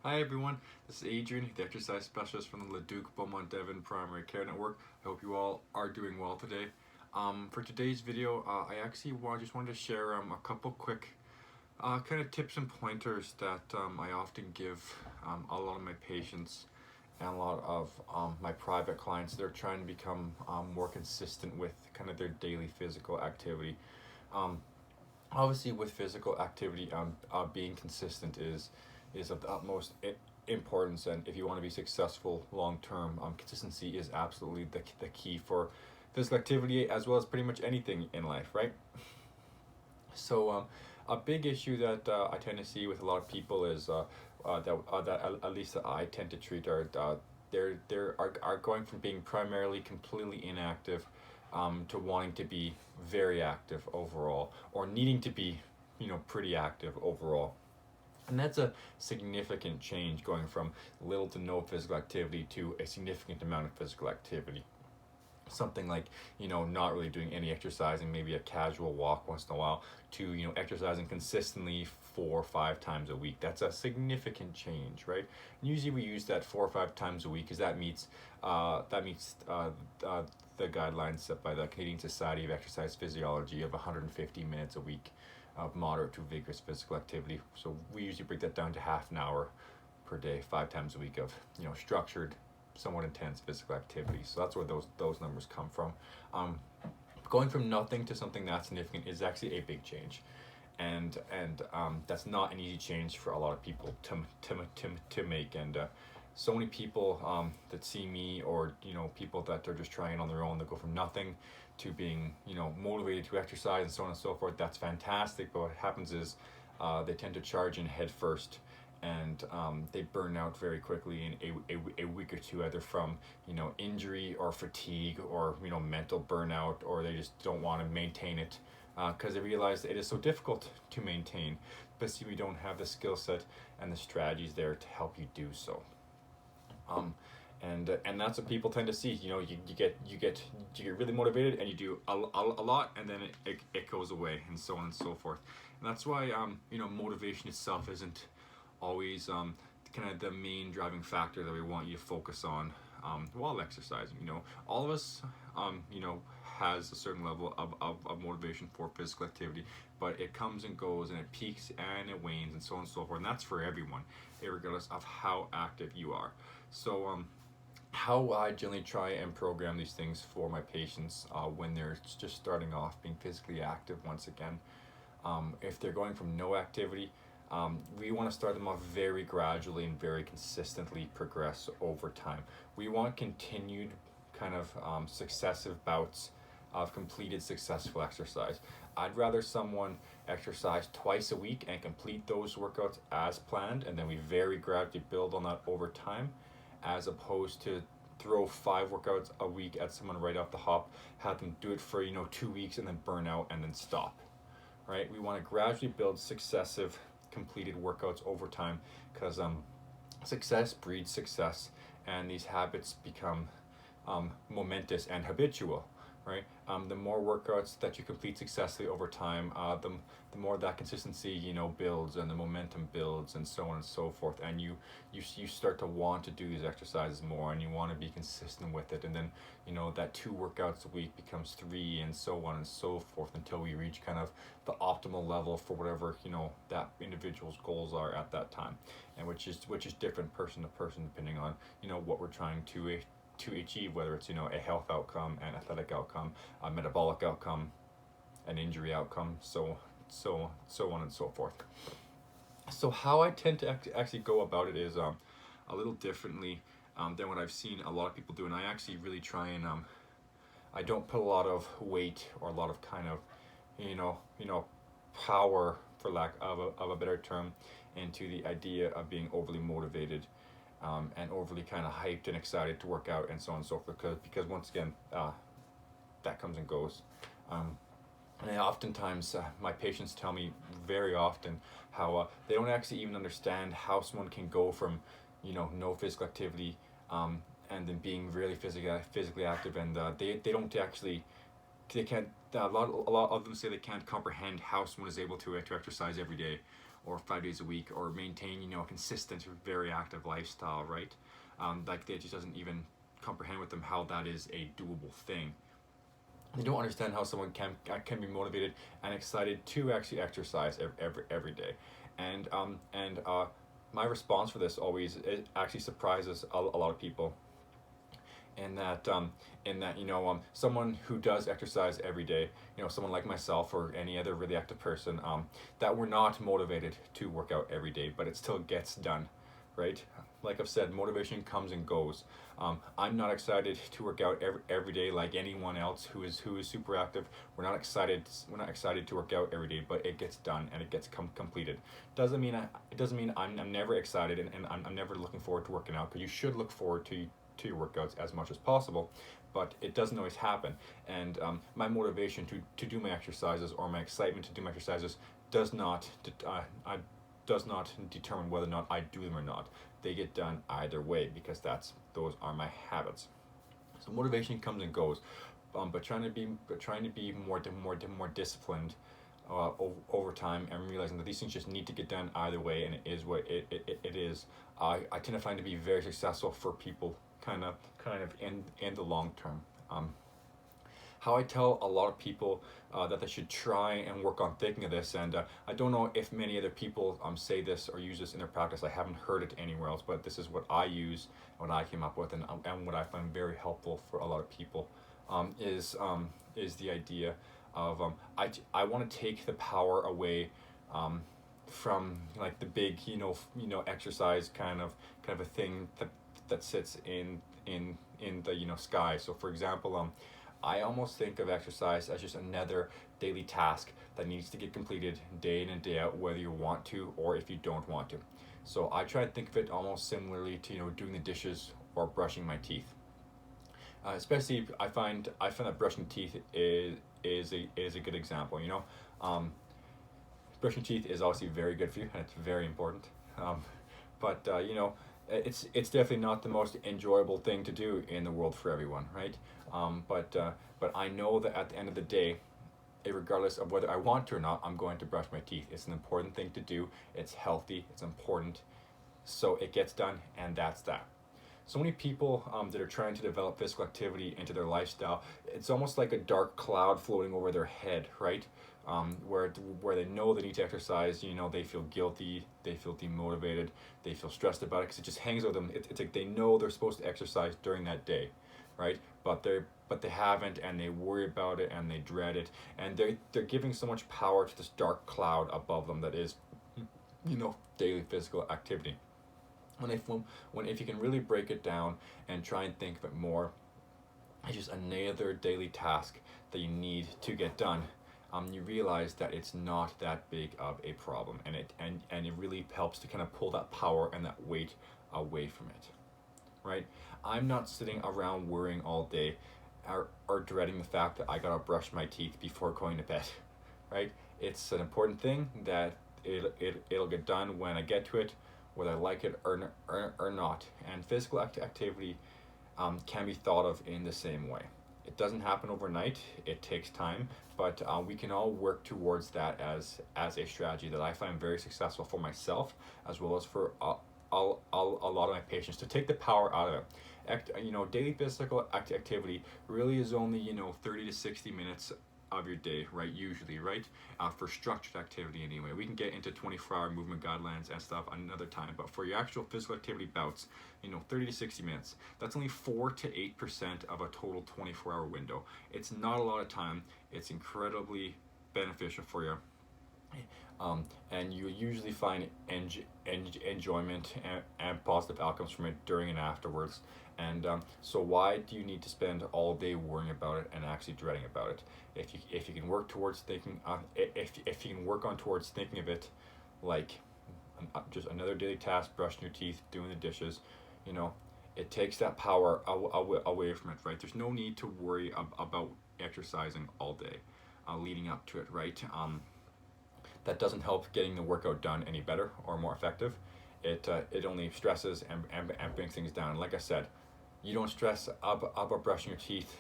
Hi everyone, this is Adrien, the exercise specialist from the Leduc, Beaumont, Devon Primary Care Network. I hope you all are doing well today. For today's video, I actually just wanted to share a couple quick kind of tips and pointers that I often give a lot of my patients and a lot of my private clients that are trying to become more consistent with kind of their daily physical activity. Um, Obviously, with physical activity, being consistent is of the utmost importance, and if you want to be successful long term, consistency is absolutely the key for physical activity as well as pretty much anything in life, right? So a big issue that I tend to see with a lot of people is that at least that I tend to treat are are going from being primarily completely inactive to wanting to be very active overall, or needing to be, pretty active overall. And that's a significant change, going from little to no physical activity to a significant amount of physical activity. Something like, not really doing any exercising, maybe a casual walk once in a while, to, exercising consistently 4 or 5 times a week. That's a significant change, right? And usually we use that 4 or 5 times a week because that meets the guidelines set by the Canadian Society of Exercise Physiology of 150 minutes a week of moderate to vigorous physical activity. So we usually break that down to half an hour per day, 5 times a week of, structured, somewhat intense physical activity. So that's where those numbers come from. Going from nothing to something that significant is actually a big change, and that's not an easy change for a lot of people to make. And so many people that see me, or people that are just trying on their own, that go from nothing to being motivated to exercise and so on and so forth. That's fantastic, but what happens is they tend to charge in head first, and they burn out very quickly in a week or two, either from injury or fatigue, or mental burnout, or they just don't want to maintain it because they realize that it is so difficult to maintain, especially we don't have the skill set and the strategies there to help you do so. And that's what people tend to see. You get really motivated, and you do a lot, and then it goes away, and so on and so forth. And that's why motivation itself isn't always kind of the main driving factor that we want you to focus on while exercising. All of us has a certain level of motivation for physical activity, but it comes and goes, and it peaks and it wanes, and so on and so forth. And that's for everyone, regardless of how active you are. So how I generally try and program these things for my patients when they're just starting off being physically active once again. If they're going from no activity, we want to start them off very gradually and very consistently progress over time. We want continued kind of successive bouts of completed successful exercise. I'd rather someone exercise twice a week and complete those workouts as planned, and then we very gradually build on that over time, as opposed to throw 5 workouts a week at someone right off the hop, have them do it for 2 weeks and then burn out and then stop. Right? We want to gradually build successive completed workouts over time, because success breeds success, and these habits become momentous and habitual. Right? The more workouts that you complete successfully over time, the more that consistency builds, and the momentum builds, and so on and so forth. And you start to want to do these exercises more, and you want to be consistent with it. And then that 2 workouts a week becomes 3, and so on and so forth, until we reach kind of the optimal level for whatever that individual's goals are at that time, and which is different person to person, depending on what we're trying to achieve, whether it's a health outcome, an athletic outcome, a metabolic outcome, an injury outcome, so on and so forth. So how I tend to actually go about it is a little differently than what I've seen a lot of people do. And I actually really try and I don't put a lot of weight or a lot of kind of power, for lack of a better term, into the idea of being overly motivated and overly kind of hyped and excited to work out, and so on and so forth, because once again that comes and goes. And oftentimes my patients tell me very often how they don't actually even understand how someone can go from no physical activity and then being really physically active, and they don't actually, they can't, a lot of them say they can't comprehend how someone is able to exercise every day, or 5 days a week, or maintain, you know, a consistent, very active lifestyle, right? Like that just doesn't even comprehend with them how that is a doable thing. They don't understand how someone can be motivated and excited to actually exercise every day. And my response for this always, it actually surprises a lot of people, in that you know, someone who does exercise every day, you know, someone like myself or any other really active person, that we're not motivated to work out every day, but it still gets done, right? Like I've said, motivation comes and goes. I'm not excited to work out every day like anyone else who is super active. We're not excited to work out every day, but it gets done and it gets completed. It doesn't mean I'm never excited, and I'm never looking forward to working out, because you should look forward to your workouts as much as possible, but it doesn't always happen. And my motivation to do my exercises, or my excitement to do my exercises, does not determine whether or not I do them or not. They get done either way, because those are my habits. So motivation comes and goes, but trying to be more disciplined over time, and realizing that these things just need to get done either way, and it is what it is. I tend to find to be very successful for people kind of in the long term. How I tell a lot of people that they should try and work on thinking of this, and I don't know if many other people say this or use this in their practice. I haven't heard it anywhere else, but this is what I use, what I came up with, and what I find very helpful for a lot of people, is the idea of I want to take the power away from like the big exercise kind of a thing that sits in the sky. So for example, I almost think of exercise as just another daily task that needs to get completed day in and day out, whether you want to or if you don't want to. So I try to think of it almost similarly to doing the dishes or brushing my teeth. Especially, I find that brushing teeth is a good example. Brushing teeth is obviously very good for you, and it's very important. But it's definitely not the most enjoyable thing to do in the world for everyone, right? But I know that at the end of the day, regardless of whether I want to or not, I'm going to brush my teeth. It's an important thing to do. It's healthy. It's important. So it gets done, and that's that. So many people that are trying to develop physical activity into their lifestyle, it's almost like a dark cloud floating over their head, right? Where they know they need to exercise, they feel guilty, they feel demotivated, they feel stressed about it, because it just hangs over them. It's like they know they're supposed to exercise during that day, right? But they haven't, and they worry about it, and they dread it, and they're giving so much power to this dark cloud above them that is, daily physical activity. If you can really break it down and try and think of it more as just another daily task that you need to get done, you realize that it's not that big of a problem, and it really helps to kind of pull that power and that weight away from it, right? I'm not sitting around worrying all day or dreading the fact that I gotta brush my teeth before going to bed, right? It's an important thing that it'll get done when I get to it, whether I like it or not. And physical activity can be thought of in the same way. It doesn't happen overnight. It takes time, but we can all work towards that as a strategy that I find very successful for myself, as well as for a lot of my patients, to take the power out of it. Daily physical activity really is only 30 to 60 minutes of your day, right? Usually, right? For structured activity anyway. We can get into 24-hour movement guidelines and stuff another time, but for your actual physical activity bouts, 30 to 60 minutes. That's only 4 to 8% of a total 24-hour window. It's not a lot of time. It's incredibly beneficial for you. And you usually find enjoyment and positive outcomes from it during and afterwards. And so why do you need to spend all day worrying about it and actually dreading about it? If you can work towards thinking, if you can work on towards thinking of it like just another daily task, brushing your teeth, doing the dishes, it takes that power away from it, right? There's no need to worry about exercising all day leading up to it, right? That doesn't help getting the workout done any better or more effective. It only stresses and brings things down. Like I said, you don't stress about brushing your teeth,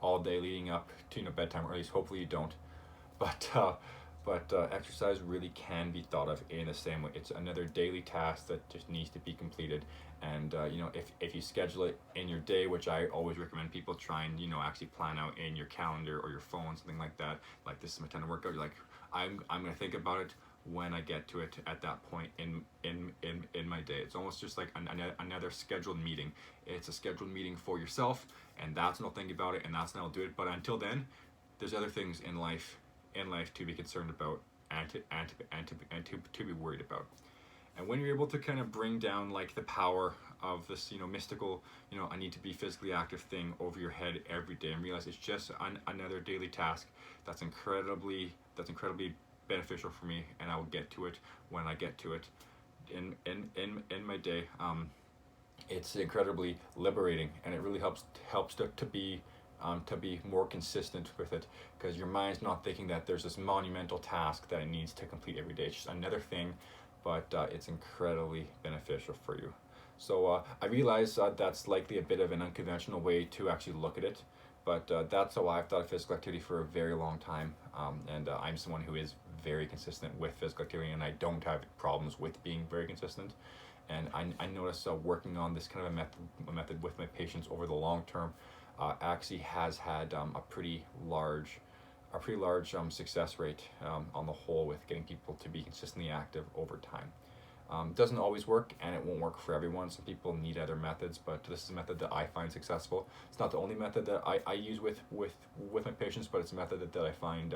all day leading up to bedtime, or at least hopefully you don't. But but exercise really can be thought of in the same way. It's another daily task that just needs to be completed. And you know, if you schedule it in your day, which I always recommend people try and, you know, actually plan out in your calendar or your phone, something like that. Like, this is my time to work out. You're like, I'm gonna think about it when I get to it at that point in my day. It's almost just like another scheduled meeting. It's a scheduled meeting for yourself, and that's when I'll think about it, and that's when I'll do it. But until then, there's other things in life to be concerned about, and to be worried about. And when you're able to kind of bring down like the power of this, you know, mystical, you know, I need to be physically active thing over your head every day, and realize it's just another daily task that's incredibly beneficial for me, and I will get to it when I get to it in my day. It's incredibly liberating, and it really helps to be more consistent with it, because your mind's not thinking that there's this monumental task that it needs to complete every day. It's just another thing, but it's incredibly beneficial for you. So I realize that's likely a bit of an unconventional way to actually look at it, but that's how I've thought of physical activity for a very long time. And I'm someone who is very consistent with physical activity, and I don't have problems with being very consistent. And I notice working on this kind of a method with my patients over the long term actually has had a pretty large success rate on the whole, with getting people to be consistently active over time. Doesn't always work, and it won't work for everyone. Some people need other methods, but this is a method that I find successful. It's not the only method that I use with my patients, but it's a method that I find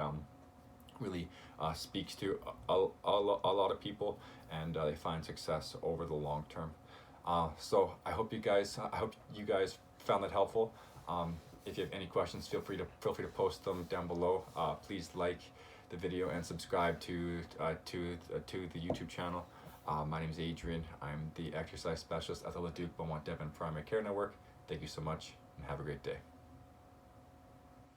really speaks to a lot of people, and they find success over the long term. So I hope you guys found that helpful. If you have any questions, feel free to post them down below. Please like the video and subscribe to the YouTube channel. My name is Adrien. I'm the exercise specialist at the Leduc, Beaumont, Devon Primary Care Network. Thank you so much, and have a great day.